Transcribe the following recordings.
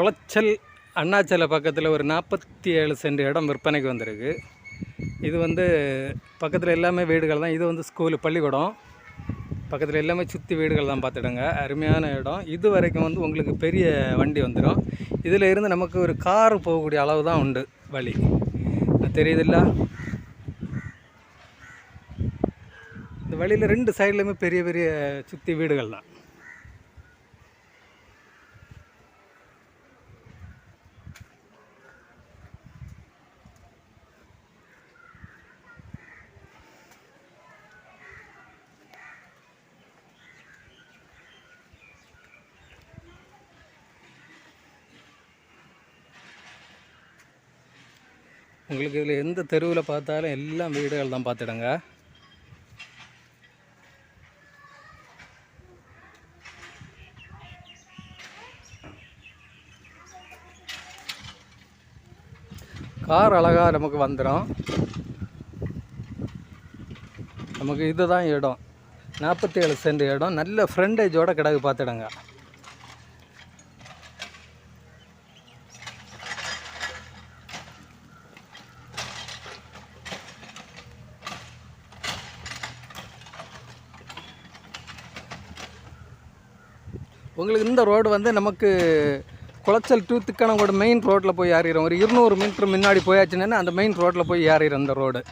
குளச்சல் அண்ணாச்சலை பக்கத்தில் ஒரு 47 சென்ட் இடம் விற்பனைக்கு வந்திருக்கு. இது வந்து பக்கத்தில் எல்லாமே வீடுகள் தான். இது வந்து ஸ்கூலு பள்ளிக்கூடம் பக்கத்தில் எல்லாமே சுற்றி வீடுகள் தான். பார்த்துடுங்க, அருமையான இடம். இது வரைக்கும் வந்து உங்களுக்கு பெரிய வண்டி வந்துடும். இதில் இருந்து நமக்கு ஒரு காரு போகக்கூடிய அளவு தான் உண்டு வழி. தெரியுதில்ல, இந்த வழியில் 2 சைட்லையுமே பெரிய பெரிய சுற்றி வீடுகள் தான். உங்களுக்கு இதில் எந்த தெருவில் பார்த்தாலும் எல்லாம் வீடுகள் தான். பார்த்துடுங்க, கார் அழகாக நமக்கு வந்துடும். நமக்கு இதுதான் இடம், 47 சென்ட் இடம், நல்ல ஃப்ரண்டேஜோட கிடக்கு. பார்த்துடுங்க, உங்களுக்கு இந்த ரோடு வந்து நமக்கு குளச்சல் டு திக்கணங்கோடு மெயின் ரோட்டில் போய் ஏறிடும். ஒரு 200 மீட்டர் முன்னாடி போயாச்சுன்னா அந்த மெயின் ரோட்டில் போய் ஏறிடும் இந்த ரோடு.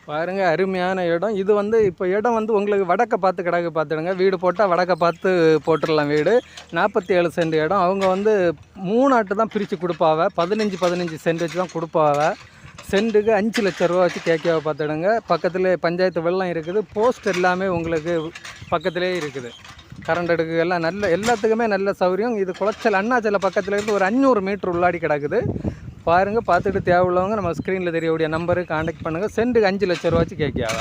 பாருங்கள், அருமையான இடம். இது வந்து இப்போ இடம் வந்து உங்களுக்கு வடக்க பார்த்து கிடக்கு. பார்த்துடுங்க, வீடு போட்டால் வடக்க பார்த்து போட்டுடலாம் வீடு. 47 சென்ட் இடம். அவங்க வந்து 3 ஆட்டு தான் பிரித்து கொடுப்பாவ. 15 சென்ட் வச்சு தான் கொடுப்பாவ. சென்ட்டுக்கு 5 லட்ச ரூபா வச்சு கேட்காவ. பார்த்துடுங்க, பக்கத்தில் பஞ்சாயத்து வெள்ளம் இருக்குது. போஸ்ட் எல்லாமே உங்களுக்கு பக்கத்திலே இருக்குது. கரண்ட் அடுக்கு எல்லாம் எல்லாத்துக்குமே நல்ல சௌகரியம். இது குளச்சல் அண்ணாச்சலை பக்கத்தில் இருந்து ஒரு 500 மீட்டர் உள்ளாடி கிடக்குது. பாருங்கள், பார்த்துட்டு தேவையுள்ளவங்க நம்ம ஸ்க்ரீனில் தெரியக்கூடிய நம்பருக்கு கான்டாக்ட் பண்ணுங்கள். சென்ட்டுக்கு 5 லட்ச ரூபா வச்சு கேட்காவ.